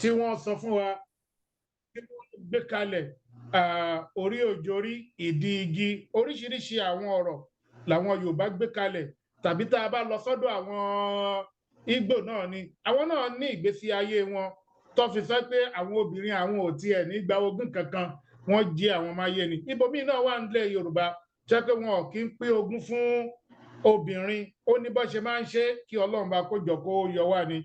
tí wọ́n sọ fún wa tí wọ́n gbé kalẹ̀ orí òjòrí ìdí igi oríṣiríṣi àwọn ọ̀rọ̀ làwọn Yorùbá gbé kalẹ̀ tàbí tá a bá lọ sọ́dọ̀ àwọn Ìgbò náà ni àwọn náà ní ìgbésí ayé wọn tó fi sọ pé àwọn obìnrin àwọn ò tiẹ̀ ní gba ogún kankan wọ́n jí àwọn máyé ni ibòmíì náà wà nílẹ̀ Yorùbá jẹ́ pé wọn ò kí ń pín ogún fún obìnrin ó ní bó ṣe máa ń ṣe kí Ọlọ́run bá kó jọ kó yọ wá ni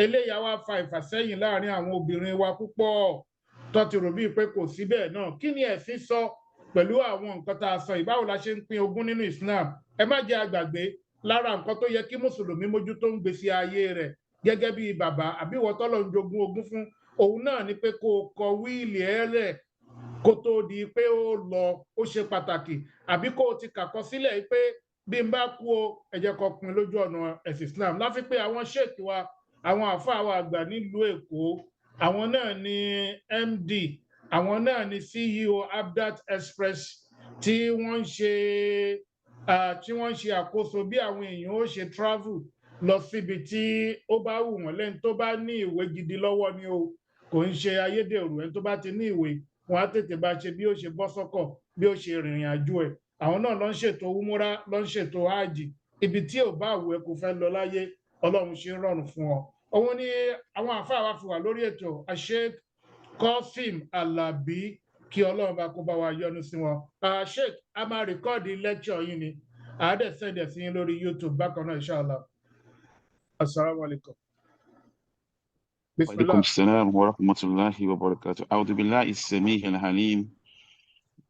eléyà wá fa ìfàsẹ́yìn láàrin àwọn obìnrin wa púpọ̀ tó ti rò bíi pé kò sí bẹ́ẹ̀ náà kí ni ẹ̀sìn sọ pẹ̀lú àwọn nǹkan tá a sọ ìbáwo la ṣe ń pín ogún nínú Islam ẹ má jẹ́ àgbàgbé lára nǹkan tó yẹ kí mùsùlùmí mójútó ń gbèsè ayé rẹ̀ gẹ́gẹ́ bí bàbá àbí ìwọ tọ́lọ̀ ń jogún ogún fún òun náà ni pé kó o kọ wíìlì ẹ lẹ̀ kó tó di pé ó lọ ó ṣe pàtàkì àbí kó o ti kàkọ sílẹ̀ pé bí n bá kú o ẹ jẹ́ kó pin lójú ọ̀nà ẹ̀sìn Islam láfi pé àwọn sheikh wa àwọn àfáà wa àgbà nílùú Èkó àwọn náà ni MD àwọn náà ni CEO Abdat Express tí wọ́n ń ṣe àkóso bí àwọn èèyàn ó ṣe travel lọ síbi tí ó bá wù wọ́n lẹ́ni tó bá ní ìwé gidi lọ́wọ́ ni o kò ń ṣe ayédèrú ẹni tó bá ti ní ìwé wọn á tètè bá ṣe bí ó ṣe bọ́ sọ́kọ̀ bí ó ṣe rìnrìn àjò ẹ̀ àwọn náà ló ń ṣètò umura ló ń ṣètò hajj ibi tí ò bá wù ẹ́ kó fẹ́ lọ láyé Ọlọ́run ṣe ń rọrùn fún ọ òun ni àwọn àfáà wa fi wà lórí ètò Sheikh Qasim Alabi kí Ọlọ́run bá kó bá wa yọ́nú sí wọn Sheikh a máa rìkọ́ọ̀dì lẹ́kṣọ̀ yìí ni àádẹ́ sẹ́ndẹ̀ sí yín lórí YouTube bákan náà inshallah. Assalamu alaikum. وعليكم السلام ورحمة الله وبركاته. أعوذ بالله السميع العليم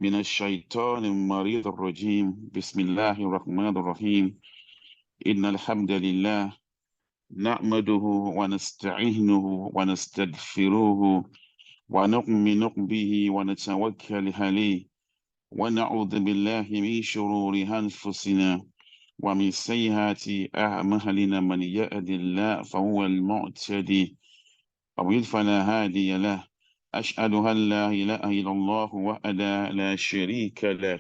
من الشيطان المريض الرجيم. بسم الله الرحمن الرحيم. إن الحمد لله نحمده ونستعينه ونستغفره ونؤمن به ونتوكل عليه ونعوذ بالله من شرور أنفسنا ومن سيئات أعمالنا من يهد الله فهو المعتدي ومن فلا هادي له أشهد أن لا إله إلا الله وحده لا شريك له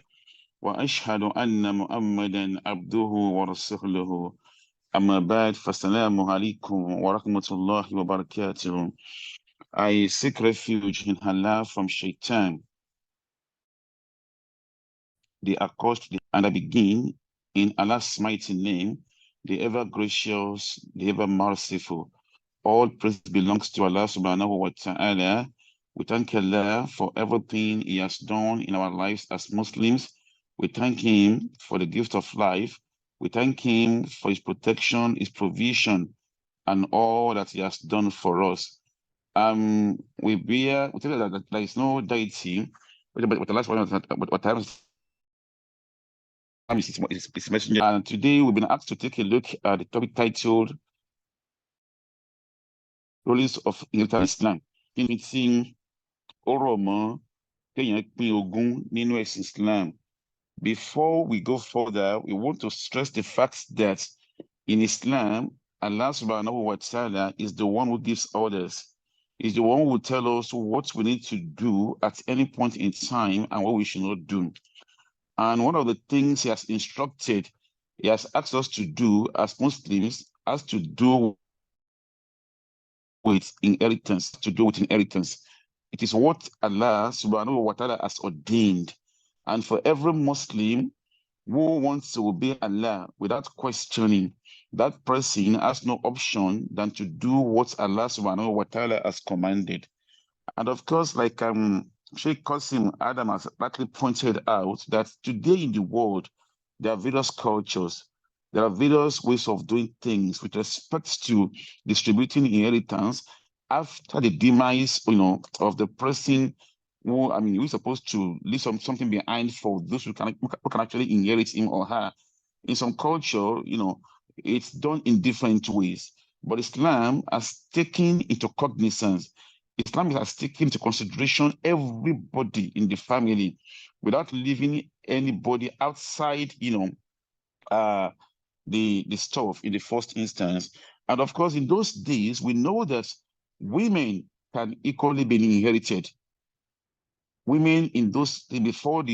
وأشهد أن محمدا عبده ورسوله أما بعد فالسلام عليكم ورحمة الله وبركاته. I seek refuge in Allah from Shaitan, the accursed, and I begin in Allah's mighty name, the ever gracious, the ever merciful. All praise belongs to Allah subhanahu wa ta'ala. We thank Allah for everything He has done in our lives as Muslims. We thank Him for the gift of life. We thank Him for His protection, His provision, and all that He has done for us. We tell you that there is no deity, but the last one, what times is messenger. And today we've been asked to take a look at the topic titled Rulings of Inheritance Islam. Islam. Before we go further, we want to stress the fact that in Islam, Allah subhanahu wa ta'ala is the one who gives orders. Is the one who will tell us what we need to do at any point in time and what we should not do. And one of the things He has instructed, He has asked us to do as Muslims, has to do with inheritance, It is what Allah subhanahu wa ta'ala has ordained. And for every Muslim who wants to obey Allah without questioning, that person has no option than to do what Allah subhanahu wa ta'ala has commanded. And of course, like Sheikh Qasim Adam has rightly pointed out, that today in the world, there are various cultures, there are various ways of doing things with respect to distributing inheritance after the demise, of the person who, who's supposed to leave something behind for those who can actually inherit him or her. In some culture, it's done in different ways. But Islam has taken into cognizance, Islam has taken into consideration everybody in the family without leaving anybody outside, the stuff in the first instance. And of course, in those days, we know that women can equally be inherited. Women in those before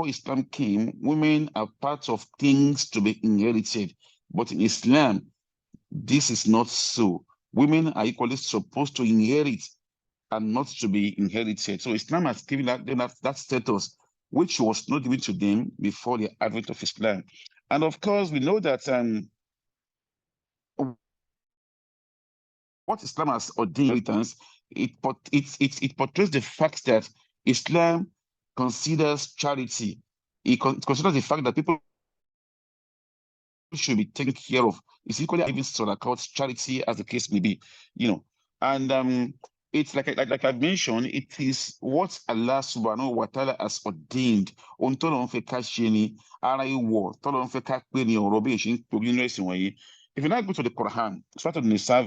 Islam came, women are part of things to be inherited. But in Islam, this is not so. women are equally supposed to inherit and not to be inherited. So Islam has given that status, which was not given to them before the advent of Islam. And of course, we know that what Islam has ordained inheritance, it portrays the fact that Islam considers charity. It considers the fact that people should be taken care of. It's equally even sort of called charity, as the case may be, And it's like I've mentioned, it is what Allah subhanahu wa ta'ala has ordained. If you now go to the Quran, Surah An-Nisa,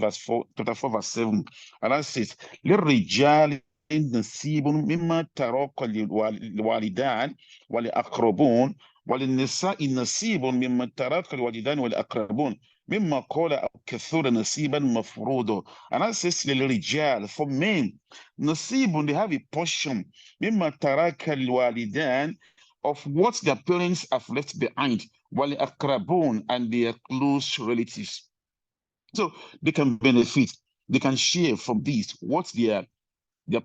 chapter 4, verse 7, Allah says, لِلرِّجَالِ نَصِيبٌ مِمَّا تَرَكَ الْوَالِدَانِ وَالْأَقْرَبُونَ وللنساء نصيب مما ترك الوالدان والأقربون مما قال أو كثر نصيبا مفروضا. And that says للرجال, for men, نصيب, they have a portion مما ترك الوالدان, of what their parents have left behind, والأقربون, and their close relatives. So they can benefit, they can share from this, what their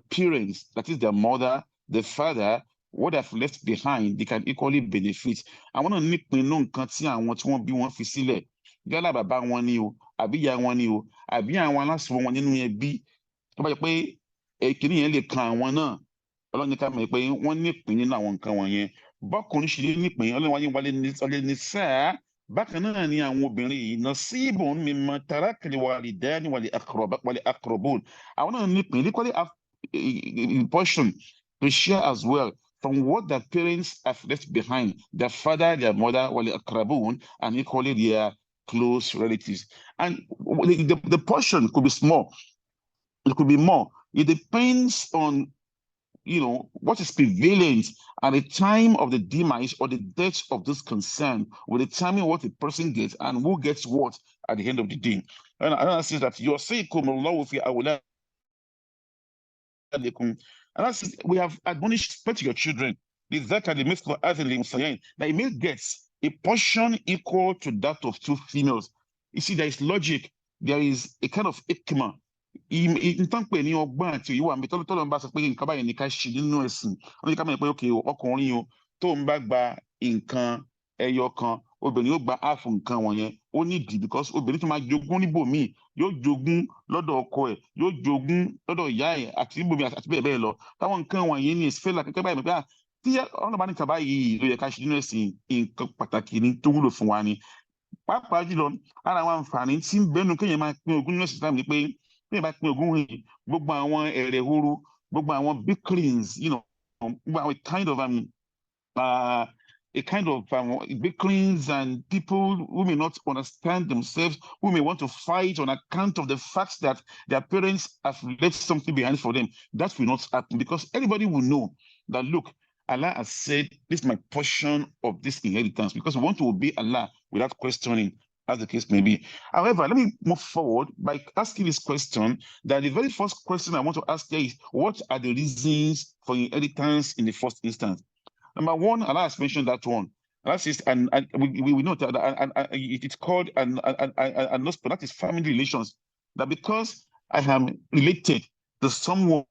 parents, that is their mother, the father, what they've left behind, they can equally benefit. Àwọn náà nípinnu nǹkan tí àwọn tí wọ́n bí wọ́n fi sílẹ̀, yálà bàbá wọn ni o, àbí ìyá wọn ni o, àbí àwọn aláṣọ wọn nínú ẹbí. Tó bá jẹ́ pé èkìní yẹn lè kan àwọn náà, Ọlọ́run ní ká mọ̀ pé wọ́n nípìn nínú àwọn nǹkan wọ̀nyẹn. Bọ́kùnrin ṣe nípìn, Ọlọ́run wálé ní sáà. Bákan náà ni àwọn obìnrin yìí, nasibun mimma taraka al-walidani wal-aqrabun. Àwọn náà nípìn, equally have a portion to share as well from what their parents have left behind, their father, their mother, wal-aqrabun, and equally their close relatives. And the portion could be small, it could be more. It depends on what is prevalent at the time of the demise or the death of this concern will determine what a person gets and who gets what at the end of the day. And I say that you say, and that says, we have admonished to your children that a male gets a portion equal to that of two females. You see, there is logic, there is a kind of ikma. In tán pè ní ọgbọ́n àti òye wà mí tọ́lọ́ ń bá sọ pé nǹkan báyìí ní ká ṣe nínú ẹ̀sìn, wọ́n ní ká mọ̀ pé òkè ọkùnrin o tó ń bá gba nǹkan ẹyọ kan, obìnrin yóò gba half nǹkan wọ̀nyẹn. Ó nídìí because obìnrin tó máa jogún níbòmíì, yóò jogún lọ́dọ̀ ọkọ ẹ̀, yóò jogún lọ́dọ̀ ìyá ẹ̀ àti níbòmíì àti bẹ́ẹ̀ bẹ́ẹ̀ lọ. Táwọn nǹkan wọ̀nyẹn ní ìsìfẹ́lá kẹ́kẹ́ báyìí pé tí ọ̀nà bá ní kàbá yìí ló yẹ ká ṣe nínú ẹ̀sìn, nǹkan pàtàkì ni tó wúlò fún wa ni. Pàápàá jùlọ ara àwọn àǹfààní tí ń bẹ́nu kéèyàn máa pín ogún nínú ẹ̀sìn Islam ni pé bí ìbá pín ogún yìí, gbogbo àwọn ẹ̀rẹ̀ horo, gbogbo àwọn bickerings, gbogbo àwọn kind of bickerings and people who may not understand themselves, who may want to fight on account of the fact that their parents have left something behind for them. That will not happen because everybody will know that, look, Allah has said, this is my portion of this inheritance, because we want to obey Allah without questioning, as the case may be. However, let me move forward by asking this question, that the very first question I want to ask here is, what are the reasons for inheritance in the first instance? Number one, Allah has mentioned that one. Allah says, and we know that it's called and that is family relations. That because I am related to someone,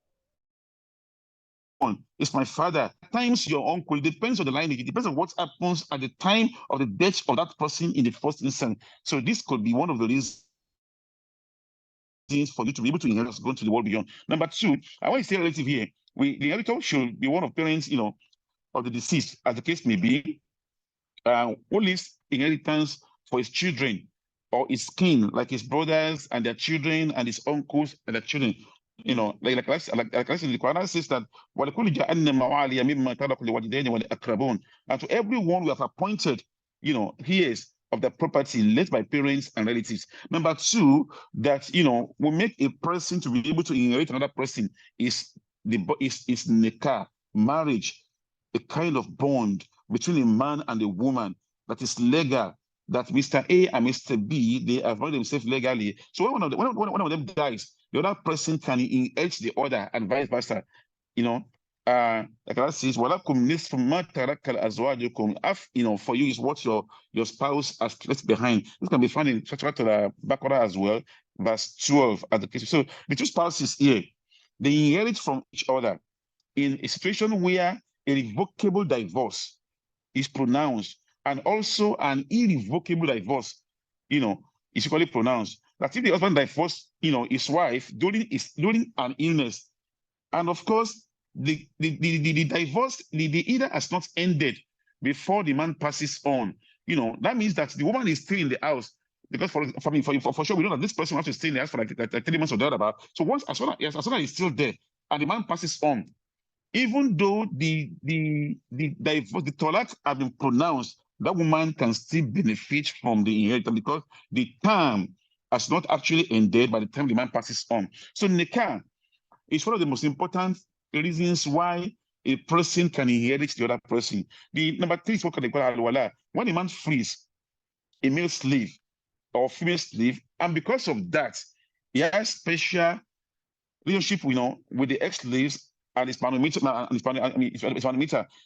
it's my father, at times your uncle, it depends on the lineage, it depends on what happens at the time of the death of that person in the first instance. So this could be one of the reasons for you to be able to inherit, going to the world beyond. Number two, I want to say relative here. The inheritor should be one of parents, of the deceased, as the case may be, who leaves inheritance for his children or his kin, like his brothers and their children and his uncles and their children. Like I said, the Quran says that, and to everyone we have appointed, heirs of the property left by parents and relatives. Number two, that will make a person to be able to inherit another person is nikah, marriage, a kind of bond between a man and a woman that is legal, that Mr. A and Mr. B, they have married themselves legally. So when one of them dies, the other person can inherit the other and vice versa. Like Allah says, walakum nisfu ma taraka azwajukum. For you is what your spouse has left behind. This can be found in Surah Al-Baqarah as well. verse 12 as the case. So the two spouses here, they inherit from each other in a situation where a revocable divorce is pronounced and also an irrevocable divorce, is equally pronounced. That if the husband divorced, his wife during an illness, and of course, the divorce, the either has not ended before the man passes on, that means that the woman is still in the house. Because for sure, we know that this person has to stay in the house for like 3 months or thereabout. So as soon as he's still there and the man passes on, even though the talaq have been pronounced, that woman can still benefit from the inheritance because the term has not actually ended by the time the man passes on. So nikah is one of the most important reasons why a person can inherit the other person. The number 3 is what they call al-wala. When a man frees a male slave or female slave, and because of that, he has special relationship, with the ex-slaves and his manometer.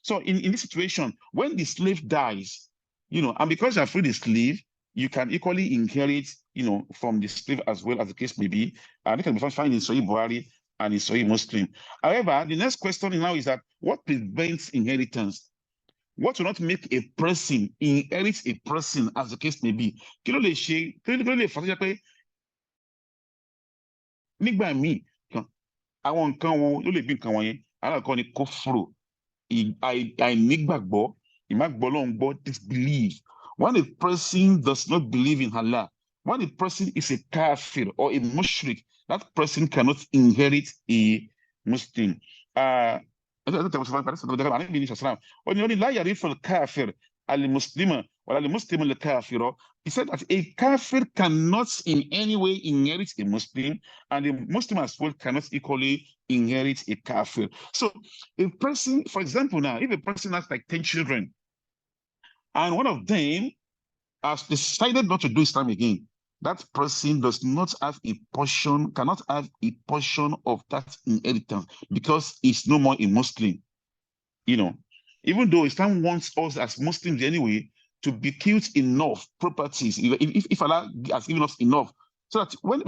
So in this situation, when the slave dies, and because you have freed the slave, you can equally inherit, from the slave as well, as the case may be. And it can be found in Sahih Bukhari and in Sahih Muslim. However, the next question now is that what prevents inheritance? What will not make a person inherit a person, as the case may be? Nígbà míì àwọn nǹkan wo ló lè bí nǹkan wọ̀nyẹn? Alákọ̀ọ́kọ́ ni kófòrò, àìnígbàgbọ́, ìmágbọ́lọ́hun disbelief. When a person does not believe in Allah, when a person is a kafir or a mushrik, that person cannot inherit a Muslim. He said that a kafir cannot in any way inherit a Muslim, and a Muslim as well cannot equally inherit a kafir. So a person, for example, now, if a person has like 10 children, and one of them has decided not to do Islam again, that person does not have a portion, cannot have a portion of that inheritance because he's no more a Muslim. Even though Islam wants us as Muslims anyway to bequeath enough properties, if Allah has given us enough, so that when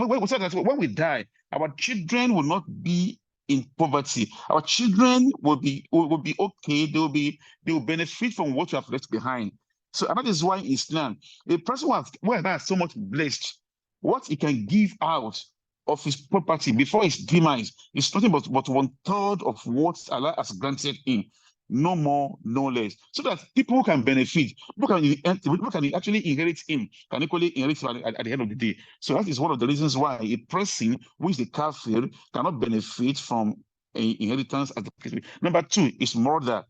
we die, our children will not be in poverty. Our children will be okay. They will benefit from what we have left behind. So that is why in Islam, a person who has so much blessed, what he can give out of his property before his demise is nothing but 1/3 of what Allah has granted him. No more, no less. So that people can benefit, people can actually inherit him, can equally inherit him at the end of the day. So that is one of the reasons why a person who is a kafir cannot benefit from an inheritance as the case. Number 2 is murder.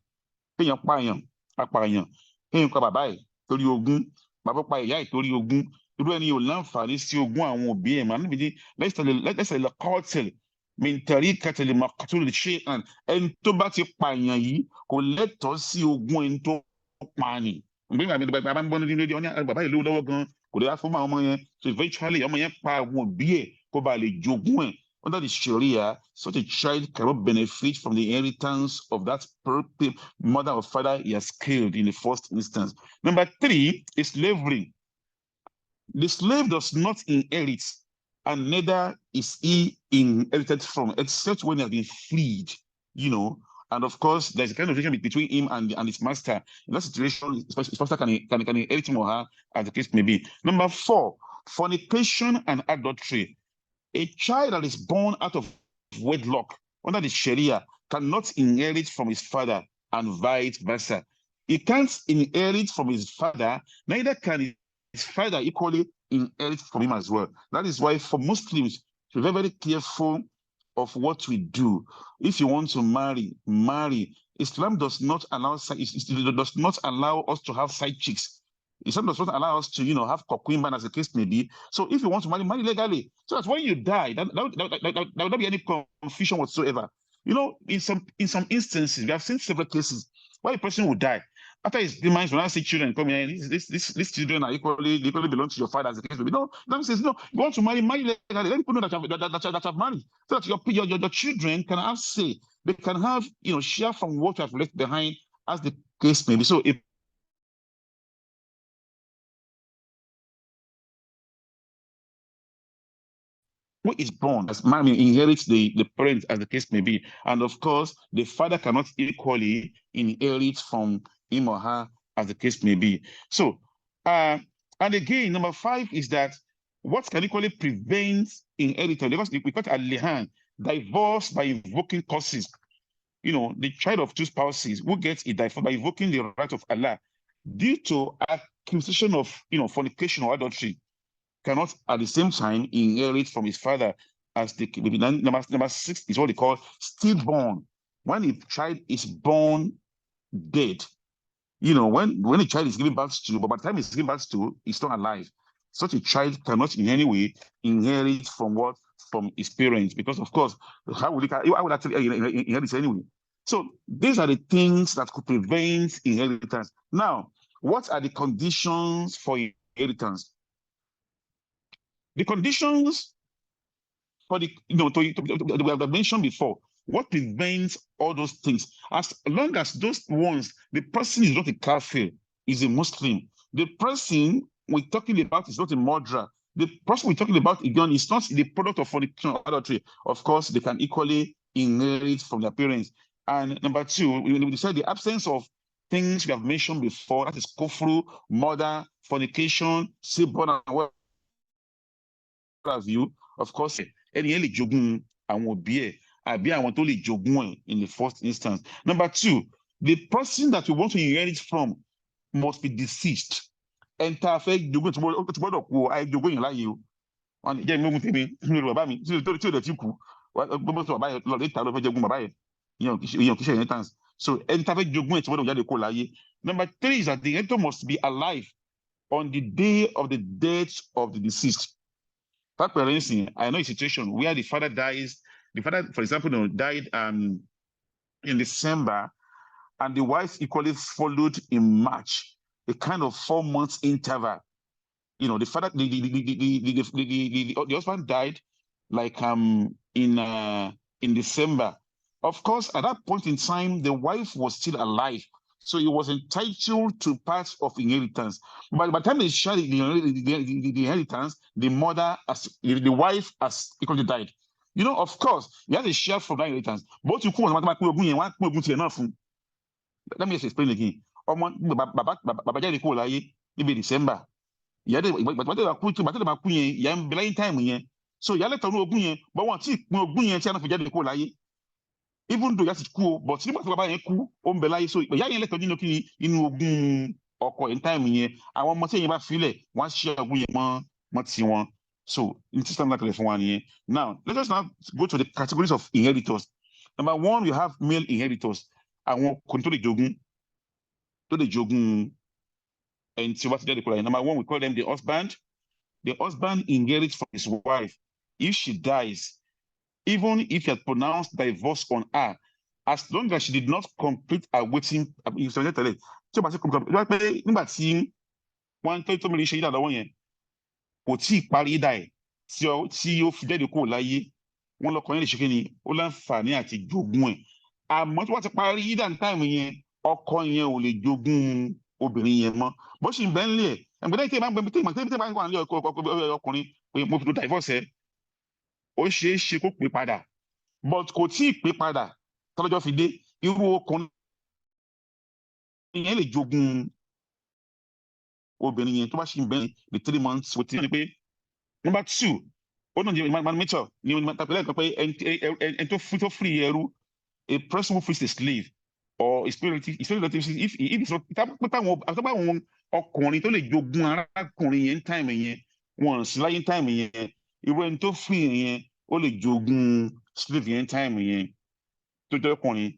Kéèyàn pa bàbá ẹ̀ torí ogún, bàbá pa ìyá ẹ̀ torí ogún, irú ẹni ò láǹfààní sí ogún àwọn òbí ẹ̀. Màá níbi ní lẹ́sẹ̀ lè kọ́ọ̀tẹ̀lì mìntẹ̀rí kẹtẹ̀lì màkàtúrì ṣe hàn, ẹni tó bá ti pààyàn yìí kò lẹ́tọ̀ọ́ sí ogún ẹni tó pa ni. Bàbá ń gbọ́ nínú rédíò, bàbá yìí lówó lọ́wọ́ gan, kò lè wá fún àwọn ọmọ yẹn. So eventually ọmọ yẹn pa àwọn òbí ẹ̀ kó ba lè jogún ẹ̀. Under the Sharia, such a child cannot benefit from the inheritance of that mother or father he has killed in the first instance. Number 3 is slavery. The slave does not inherit, and neither is he inherited from, except when he has been freed, And of course, there's a kind of relationship between him and his master. In that situation, his master can inherit him or her, as the case may be. Number 4, fornication and adultery. A child that is born out of wedlock under the Sharia cannot inherit from his father and vice versa. He can't inherit from his father, neither can his father equally inherit from him as well. That is why for Muslims, we're very, very careful of what we do. If you want to marry. Islam does not allow us to have side chicks. Islam does not allow us to, have concubine, as the case may be. So if you want to marry legally, so that when you die, there will not be any confusion whatsoever. In some instances, we have seen several cases where a person will die. After his demise, when I see children come here, these children are equally belong to your father, as the case may be. No, that says no. You want to marry legally. Let people know that you have married, so that your children can have say. They can have, share from what you have left behind, as the case may be. So if who is born as man inherits the parent, as the case may be. And of course, the father cannot equally inherit from him or her, as the case may be. So, and again, number 5 is that what can equally prevent inheritance? Because we call it al-lihan, divorce by invoking causes. You know, the child of two spouses who gets a divorce by invoking the right of Allah due to accusation of, fornication or adultery, cannot at the same time inherit from his father, as the number 6 is what they call stillborn. When a child is born dead, when a child is given birth to, but by the time he's given birth to, he's not alive. Such a child cannot in any way inherit from what? From his parents, because of course, how would actually inherit anyway? So these are the things that could prevent inheritance. Now, what are the conditions for inheritance? The conditions for the, we have mentioned before, what prevents all those things? As long as those ones, the person is not a kafir, is a Muslim. The person we're talking about is not a murderer. The person we're talking about, again, is not the product of fornication or adultery. Of course, they can equally inherit from their parents. And number 2, we said the absence of things we have mentioned before, that is kufru, murder, fornication, stillborn, and what have you. Of course, any jogun and will be I want only jogun in the first instance. Number 2, the person that we want to inherit from must be deceased. Enter fake jogun tomorrow ko I jogun in láyé o. On je mi ogun tèmi mi ro baba mi tí o de ti kú. Gbogbo so baba lo le ta lo fẹ́ jogun baba yẹn. Ìyẹn kì í ṣe inheritance. So enter fake jogun tomorrow jáde kó láyé. Number 3 is that the inheritor must be alive on the day of the death of the deceased. I know a situation where the father dies. The father, for example, died in December, and the wife equally followed in March, a kind of 4 months interval. The father, the husband died like in December. Of course, at that point in time, the wife was still alive, so he was entitled to part of inheritance. But by the time they shared the inheritance, the wife has equally died. Of course, you have to share from that inheritance. But you let me just explain again. Baba jáde kúrò láyé níbi December. Time. So you let know ogun yẹn, but one tí pín ogun yẹn tí a náà fi jáde kúrò láyé. Even though that's cool, but nígbà tí bàbá yẹn kú, ó ń bẹ láyé. So ìyá yẹn lẹ́tọ̀ọ́ nínú kíni inú ogún ọkọ in time yẹn. Àwọn ọmọ tí yẹn bá filẹ̀, wọ́n á ṣe ogún yẹn mọ́ ti wọn. So in system that for 1 year. Now let us now go to the categories of inheritors. Number 1, we have male inheritors. Àwọn ọkùnrin tó lè jogún ẹni tí wọ́n ti jáde kúrò láyé. Number 1, we call them the husband. The husband inherits from his wife if she dies, even if he had pronounced divorce on her, as long as she did not complete her waiting. Nígbà tí wọ́n tó mi lè ṣe ìdá lọ́wọ́ yẹn kò tí ì parí ìdá ẹ̀ tí ó fi jáde kúrò láyé, wọ́n lọ́kọ yẹn lè ṣe kí ni, ó láǹfààní àti jogún ẹ̀. Àmọ́ tí wọ́n ti parí ìdá ní táìmù yẹn, ọkọ yẹn ò lè jogún obìnrin yẹn mọ́. Bó ṣì ń bẹ nílé ẹ̀, ẹ̀gbẹ́dẹ́ tí ẹ bá ń wà nílé ọkùnrin pé mo fi tó divorce ẹ̀, ó ṣeé ṣe kó pè padà, but kò tí ì pè padà tọ́lọ́jọ́ fi dé, irú ọkùnrin yẹn lè jogún obìnrin yẹn tó bá ṣì ń bẹ the 3 months wetin ni pé. Number 2, ó náà jẹ́ manumator ni tàbílẹ̀ kan pé ẹni tó free ẹrú, a person who frees a slave or a spirit relative, if it's not táwọn ọkùnrin tó lè jogún arákùnrin yẹn time yẹn wọn sì láyé time yẹn, irú ẹni tó free yẹn ó lè jogún slave yẹn time yẹn tó jẹ́ ọkùnrin.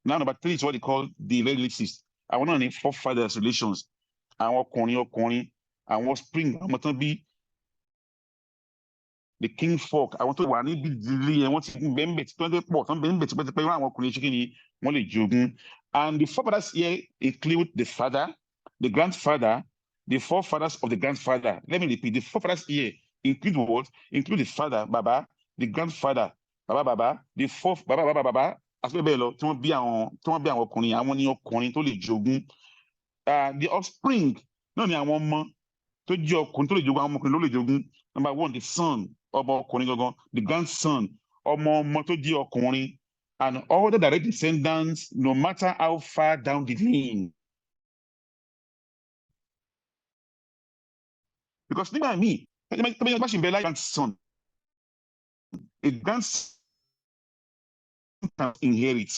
Now number 3 is what they call the relatives. Àwọn náà ní forefathers relations. Àwọn ọkùnrin, àwọn spring, àwọn tán bí the king folk, àwọn tó wà níbi ìdílé yẹn, wọ́n ti bẹ́ẹ̀ tí wọ́n pọ̀ tán bẹ́ẹ̀ tí pẹ́ẹ́pẹ́ àwọn ọkùnrin ṣe kí ni wọ́n lè jogún. And the forefathers here include the father, the grandfather, the forefathers of the grandfather. Let me repeat, the forefathers here include what? Include the father, baba, the grandfather, baba, the fourth, baba, àti bẹ́ẹ̀ lọ tí wọ́n bí àwọn ọkùnrin, àwọn ní ọkùnrin tó lè jogún. The offspring náà ni àwọn ọmọ tó jẹ́ ọkùnrin tó lè jogún, àwọn ọmọkùnrin ló lè jogún. Number 1, the son the grandson, and all the direct descendants, no matter how far down the lane. Because nígbà míì, grandson, a grandson can inherit.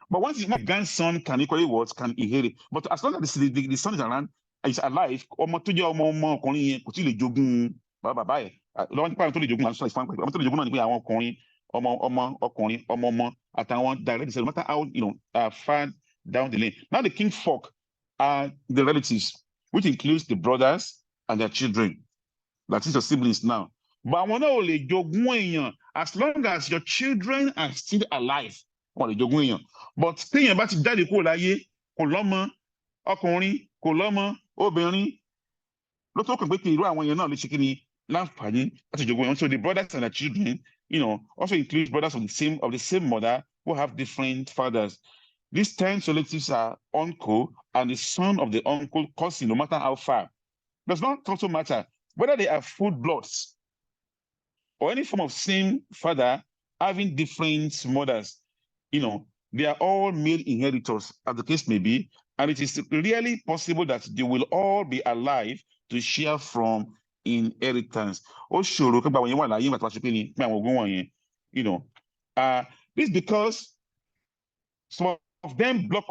But once my grandson can equally what can inherit. But as long as the son is around, is alive, ọmọ tó jẹ́ ọmọ ọkùnrin yẹn kò tí lè jogún bàbá ẹ̀. Lọ́wọ́ nípa àwọn tó lè jogún àwọn sọ́ọ̀sì fún ọmọ tó lè jogún náà ni pé àwọn ọkùnrin, ọmọ àtàwọn direct descendants, no matter how far down the lane. Now the kinfolk are the relatives, which includes the brothers and their children. That is your siblings now. But àwọn náà ò lè jogún èèyàn as long as your children are still alive. Wọ́n lè jogún èèyàn. But téèyàn bá ti jáde kúrò láyé, kò lọ́mọ ọkùnrin, kò lọ́mọ obìnrin, ló tó kàn pé kí irú àwọn èèyàn náà lè ṣe kí ni láǹfààní láti jogún èèyàn. So the brothers and their children, also include brothers of the same mother who have different fathers. These 10 relatives are uncle and the son of the uncle cousin, no matter how far. Does not also matter whether they are full bloods or any form of same father having different mothers. They are all male inheritors, as the case may be, and it is really possible that they will all be alive to share from inheritance. This because some of them block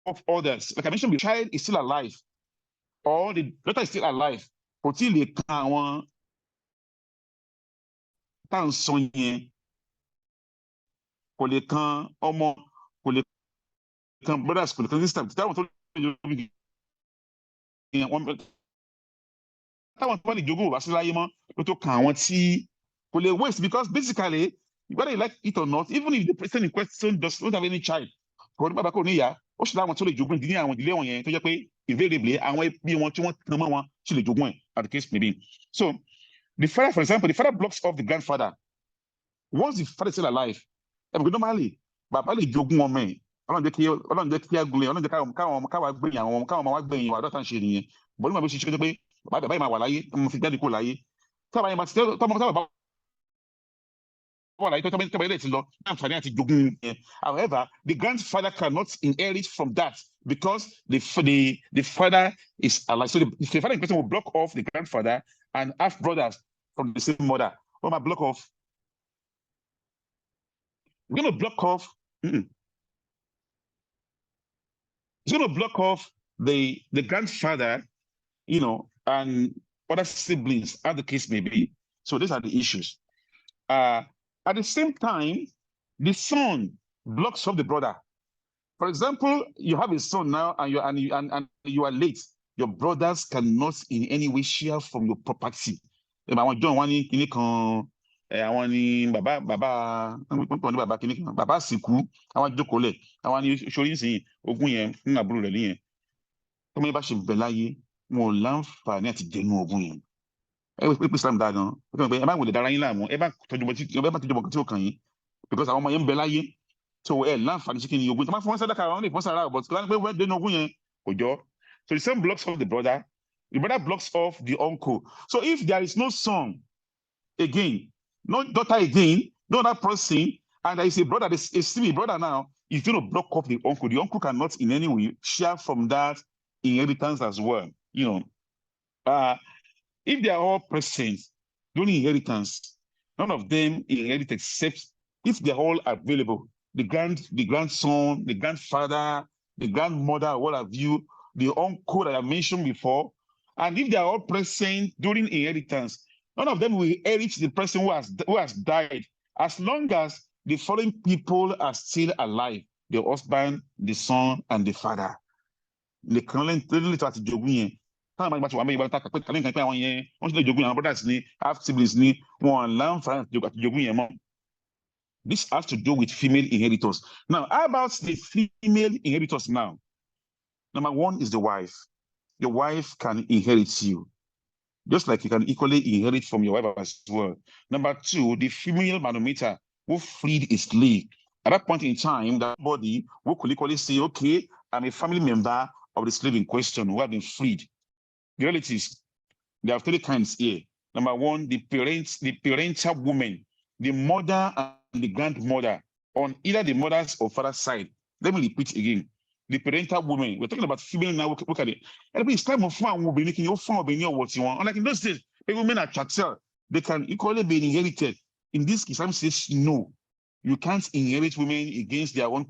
off others. Like I mentioned, the child is still alive, or the daughter is still alive. Kò lè kan ọmọ, kò lè kan brothers, kò lè kan sisters. Táwọn tó lè jogún wá sí láyé mọ́ ló tó kan àwọn tí kò lè waste, because basically whether you like it or not, even if the person in question don't have any child, kò ní bàbá kò ní ìyá, ó ṣe láwọn tó lè jogún ìdílé àwọn ìdílé wọn yẹn tó jẹ́ pé invariably àwọn ẹbí wọn tí wọ́n tan mọ́ wọn sì lè jogún ẹ̀, as the case may be. So the father, for example, the father blocks off the grandfather. Once the father is still alive, normally bàbá lè jogún ọmọ ẹ̀, Ọlọ́run jẹ́ kí agúnlẹ̀, Ọlọ́run jẹ́ káwa gbẹ̀yìn àwọn káwọn ọmọ wa gbẹ̀yìn wà dọ́ta ń ṣe nìyẹn. Bọ̀ nígbà bí ó ṣe ṣe pé bàbá yìí máa wà láyé, ọmọ fi jáde kó láyé. Tábà yẹn bá ti tọ́mọ wà láyé, tọ́mọ ilé ti lọ, àǹfààní àti jogún yẹn. However, the grandfather cannot inherit from that because the father is alive. So the father in question will block off the grandfather and half brothers from the same mother. What am I block off? We're going to block off. It's going to block off the grandfather, and other siblings, as the case may be. So these are the issues. At the same time, the son blocks off the brother. For example, you have a son now, and you are late. Your brothers cannot in any way share from your property. Àwọn ni bàbá kìíní kan, bàbá sìnkú, àwọn jókòó lẹ̀, àwọn ni ṣorí ìsìn ogún yẹn fún àbúrò rẹ̀ nìyẹn. Tó mọ́ bá ṣe bẹ̀ láyé, wọn ò láǹfààní àti jẹnu ogún yẹn. Pé Islam dáa gan, ẹ bá wòlé dára yín láàmú, ẹ bá tọ́jú bọ̀ tí ó kàn yín, because àwọn ọmọ yẹn ń bẹ láyé, so ẹ láǹfààní sí kí ni ogún. Tó máa fún wọn sádàkà, àwọn lè fún sára, but kí wọ́n pé wọ́n dénú ogún yẹn kò jọ. So the son blocks off the brother blocks off the uncle. So if there is no son again, no daughter again, no other person, and there is a brother, there's still a brother now, he's going to block off the uncle. The uncle cannot in any way share from that inheritance as well. If they are all present during inheritance, none of them inherit except if they're all available. The grandson, the grandfather, the grandmother, what have you, the uncle that I mentioned before, and if they are all present during inheritance, none of them will inherit the person who has died, as long as the following people are still alive: the husband, the son, and the father. The This has to do with female inheritors. Now, how about the female inheritors now? Number one is the wife. Your wife can inherit you, just like you can equally inherit from your wife as well. Number two, the female manometer who freed a slave. At that point in time, that body who could equally say, okay, I'm a family member of the slave in question who have been freed. The relatives, there are 3 kinds here. Number one, the parental woman, the mother and the grandmother on either the mother's or father's side. Let me repeat again. The parental woman. We're talking about female now. Look at it. It's time of fun will be making your fun being what you want. Unlike in those days, women are chattel. They can equally be inherited. In this case, Islam says no. You can't inherit women against their own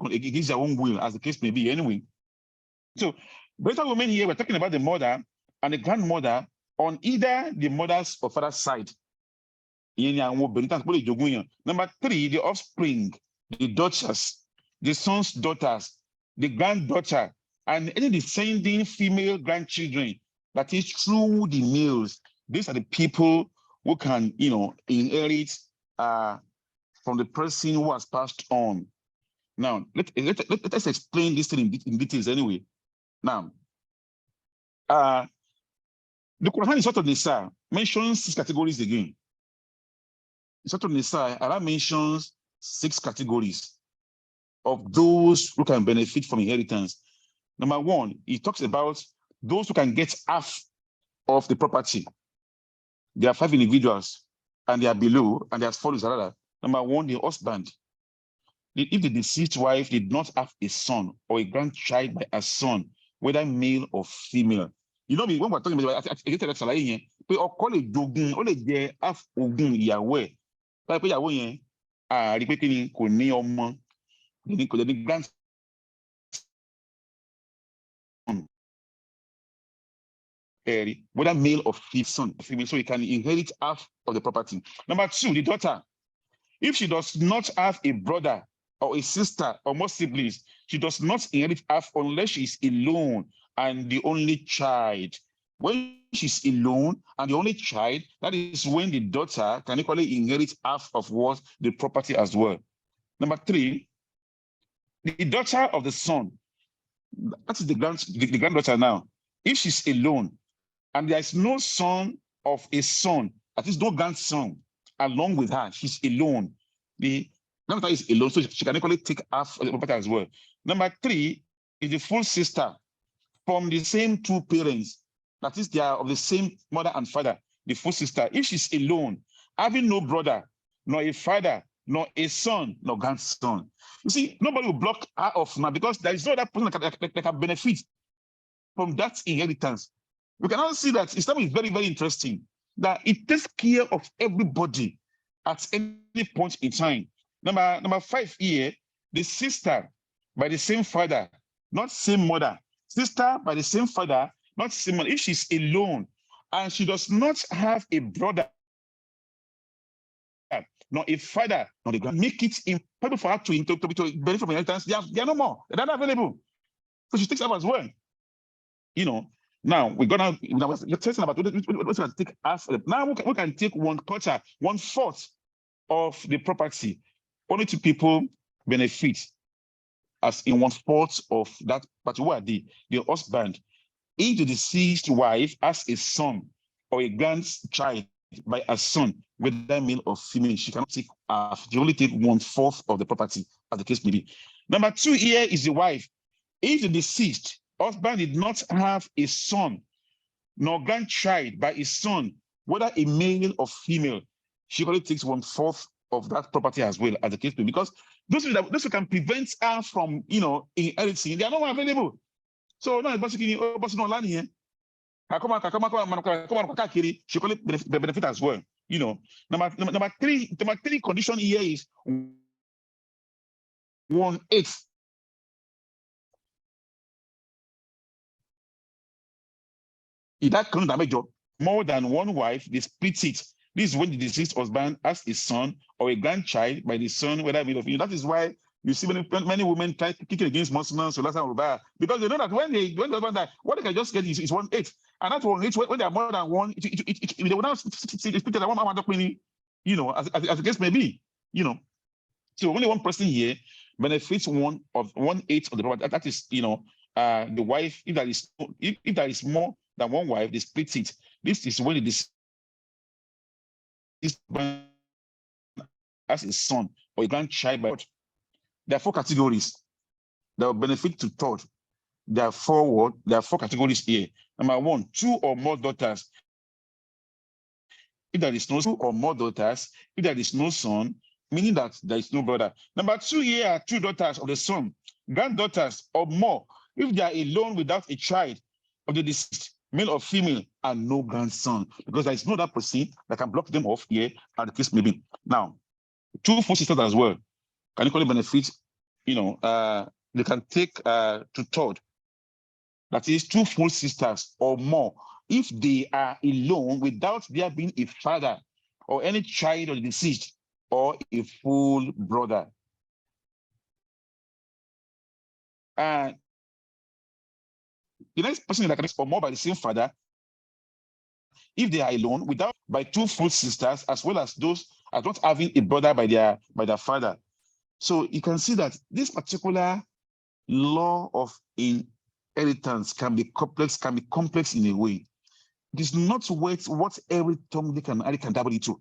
will, as the case may be anyway. So, parental women here, we're talking about the mother and the grandmother on either the mother's or father's side. Number three, the offspring, the daughters, the son's daughters, the granddaughter, and any descending female grandchildren, that is through the males. These are the people who can, inherit from the person who has passed on. Now, let's explain this thing in details anyway. Now, the Quran in Surah An-Nisa mentions 6 categories again. Surah An-Nisa, Allah mentions 6 categories of those who can benefit from inheritance. Number one, he talks about those who can get half of the property. There are 5 individuals, and they are below, and they are as follows. Number one, the husband. If the deceased wife did not have a son or a grandchild by a son, whether male or female. When we're talking about it, pé ọkọ lè jogún, ó lè jẹ half ogún ìyàwó ẹ̀. Báyìí pé ìyàwó yẹn rí pé kí ni kò ní ọmọ, kò ní grandson. Whether male or female, so he can inherit half of the property. Number two, the daughter. If she does not have a brother or a sister or more siblings, she does not inherit half unless she is alone and the only child. When she's alone and the only child, that is when the daughter can equally inherit half of what the property as well. Number three, the daughter of the son. That is the granddaughter now. If she's alone and there is no son of a son, that is no grandson along with her, she's alone. The grandmother is alone, so she can equally take half of the property as well. Number three is the full sister from the same 2 parents. That is, they are of the same mother and father, the full sister. If she's alone, having no brother, nor a father, nor a son, nor grandson. You see, nobody will block her off now because there is no other person that can benefit from that inheritance. We can also see that Islam is very, very interesting, that it takes care of everybody at any point in time. Number 5 here, the sister by the same father, not same mother. Sister by the same father, not same mother. If she's alone and she does not have a brother, nor a father, nor the grand, make it impossible for her to benefit from inheritance. They are no more. They're not available. So she takes up as well. Now we're talking about what's going to take us. Now we can take 1/4, 1/4 of the property. Only 2 people benefit, as in 1/4 of that. But who are they? The husband. If the deceased wife has a son or a grandchild by a son, whether male or female, she cannot take half. She only take 1/4 of the property, as the case may be. Number 2 here is the wife. If the deceased husband did not have a son nor grandchild by his son, whether a male or female, she only takes 1/4 of that property as well, as the case may be. Because those who can prevent her from, inheriting, they are not available. So now basically, no land here. She only benefit as well. Number three condition here is 1/8. If that comes damage more than one wife, they split it. This is when the deceased husband has a son or a grandchild by the son, whether male or female. That is why you see many women try to kick it against Muslims, so because they know that when the husband die, what they can just get is 1/8. And that's 1/8 when they are more than one, they will not split it at one as the case may be. So only one person here benefits 1/8 of the property. That is, the wife. If there is more than one wife, they split it. This is when this as a son or a grandchild. But there are 4 categories that will benefit to third. There are 4 categories here. Number 1, 2 or more daughters. if there is no two or more daughters, if there is no son, meaning that there is no brother. Number two, here are two daughters of the son, granddaughters or more, if they are alone without a child of the deceased, male or female, and no grandson, because there is no other person that can block them off here, as the case may be. Now, two full sisters as well can equally benefit, they can take to third. That is two full sisters or more, if they are alone without there being a father or any child of the deceased or a full brother. And the next person that connects or more by the same father, if they are alone without by two full sisters, as well as those as not having a brother by their father. So you can see that this particular law of inheritance can be complex in a way. It is not what every Tom, Dick, and Harry can dabble into.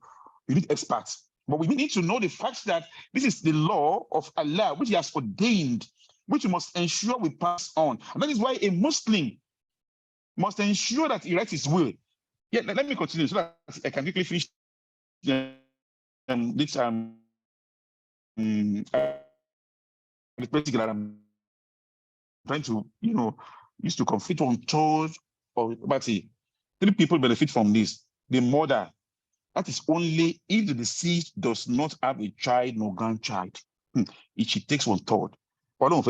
You need experts. But we need to know the fact that this is the law of Allah, which He has ordained, which we must ensure we pass on. And that is why a Muslim must ensure that he writes his will. Yeah, let me continue so that I can quickly finish this basically I'm trying to, used to conflict on third or property. Three people benefit from this. The mother, that is only if the deceased does not have a child nor grandchild. If she takes 1/3. After all,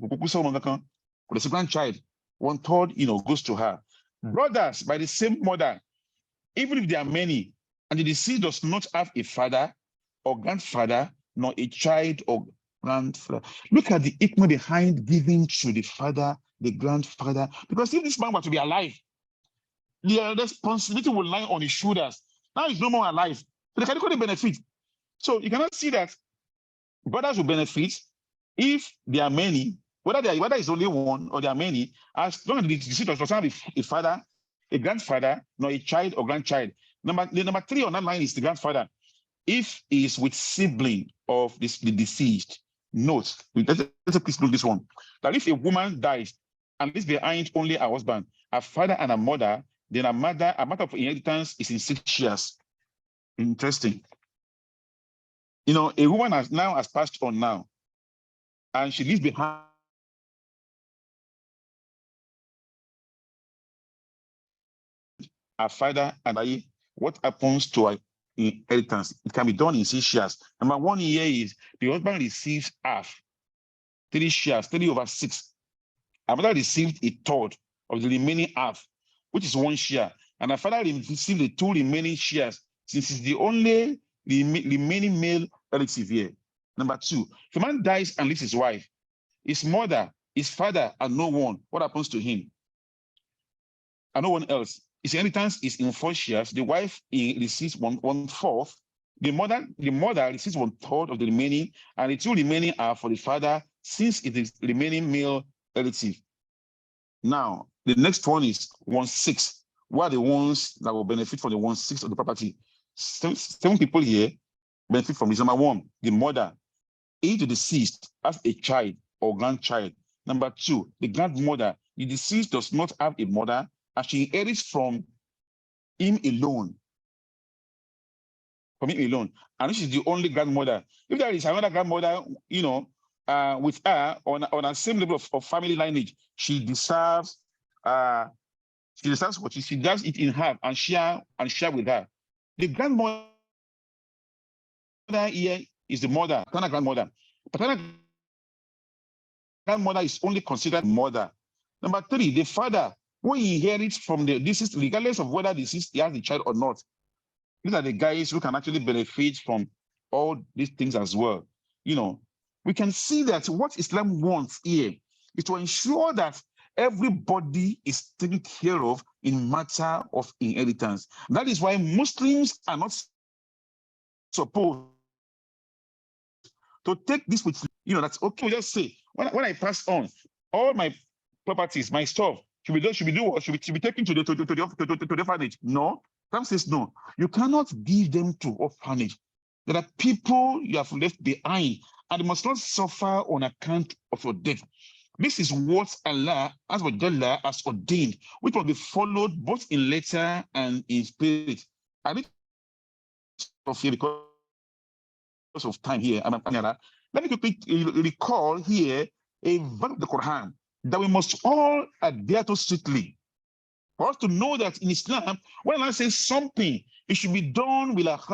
the grandchild, 1/3, goes to her. Brothers by the same mother, even if there are many, and the deceased does not have a father or grandfather, nor a child or grandfather. Look at the hikmah behind giving to the father, the grandfather, because if this man were to be alive, the responsibility will lie on his shoulders. Now he's no more alive, so they can equally benefit. So you cannot see that brothers will benefit if there are many, whether it's only one or there are many, as long as the deceased does not have a father, a grandfather, nor a child or grandchild. Number 3 on that line is the grandfather. If he is with sibling of the deceased, note, let's please note this one, that if a woman dies and leaves behind only her husband, her father and her mother, then a matter of inheritance is in 6 shares. Interesting. A woman has passed on now, and she leaves behind her father and what happens to her inheritance? It can be done in 6 shares. Number 1 here is the husband receives half, 3 shares, 3/6. Her mother received 1/3 of the remaining half, which is 1 share, and her father received the 2 remaining shares, since he's the only remaining male relative here. Number 2, if a man dies and leaves his wife, his mother, his father, and no one, what happens to him? And no one else. His inheritance is in 4 shares. The wife receives 1/4. The mother receives 1/3 of the remaining, and the 2 remaining are for the father, since it is the remaining male relative. Now, the next one is 1/6. What are the ones that will benefit from the 1/6 of the property? 7 people here benefit from this. Number 1, the mother. If the deceased has a child or grandchild. Number 2, the grandmother. The deceased does not have a mother, and she inherits from him alone. And this is the only grandmother. If there is another grandmother, with her on a same level of family lineage, she deserves what she does it in half and share with her. The grandmother here is the mother, paternal grandmother. Paternal grandmother is only considered mother. Number 3, the father, who inherits from the deceased, regardless of whether the deceased has the child or not. These are the guys who can actually benefit from all these things as well. We can see that what Islam wants here is to ensure that everybody is taken care of in matter of inheritance. That is why Muslims are not supposed to take this with, that's okay. Just say, when I pass on, all my properties, my stuff, should be taken to the orphanage. No, Islam says no. You cannot give them to orphanage. There are people you have left behind, and they must not suffer on account of your death. This is what Allah has ordained, which will be followed both in letter and in spirit. I need to fear because of time here. Let me quickly recall here a verse of the Quran that we must all adhere to strictly. For us to know that in Islam, when Allah says something, it should be done without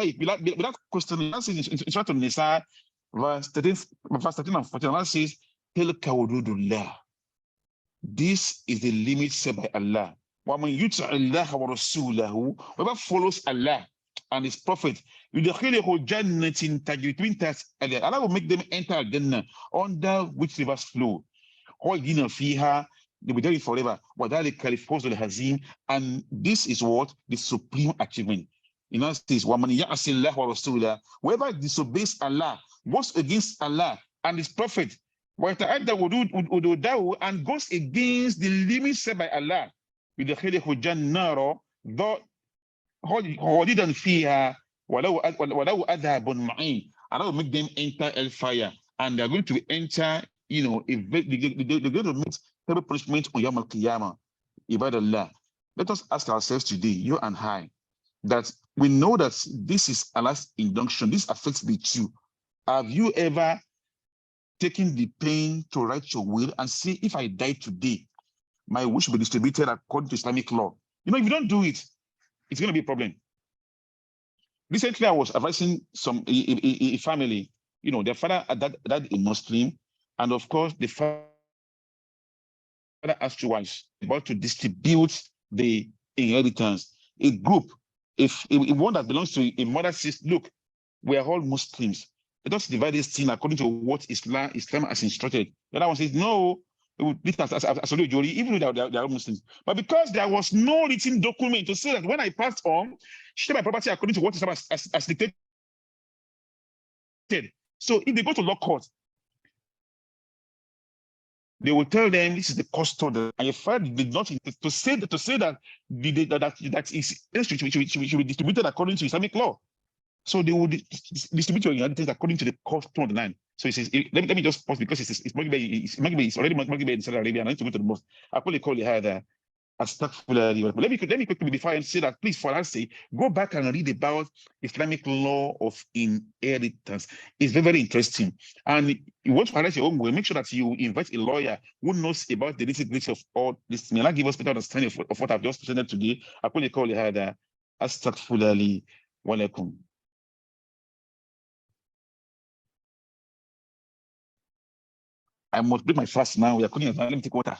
questioning. Allah says in Surah An-Nisa, verse 13 and 14, Allah says, Tilka hududullah. This is the limit set by Allah. Whoever follows Allah and His Prophet, Allah will make them enter Jannah under which rivers flow. They will be there forever. And this is what the supreme achievement. In other says, whoever disobeys Allah, goes against Allah and His Prophet, and goes against the limits set by Allah, Allah will make them enter hellfire, and they are going to enter, they're going to meet terrible punishment on Yawm al-Qiyamah. Ibadallah, let us ask ourselves today, you and I, that we know that this is Allah's injunction. This affects the two. Have you ever taken the pain to write your will and say, if I die today, my will should be distributed according to Islamic law? If you don't do it, it's going to be a problem. Recently, I was advising a family, their father dad a Muslim, and of course, the father asked two wives about to distribute the inheritance. A group, if one that belongs to a mother says, look, we are all Muslims. Let us divide this thing according to what Islam has instructed. The other one says, no, even though they are Muslims. But because there was no written document to say that when I passed on, share my property according to what Islam has dictated. So if they go to law court, they will tell them this is the custody, and your father did not to say that should be distributed according to Islamic law. So they would distribute your inheritance according to the custom of the land. So he says, let me just pause because it's already Maghrib in Saudi Arabia, and I need to go to the mosque. I probably call it either astaghfirullah. Let me quickly before I say that, please, for Allah's sake, go back and read about Islamic law of inheritance. It's very, very interesting. And you want to highlight your own way, make sure that you invite a lawyer who knows about the nitty-gritty of all this. May Allah give us better understanding of what I've just presented today. I probably call it either astaghfirullah wa lakum. I must break my fast now. We are cooking. Let me take water.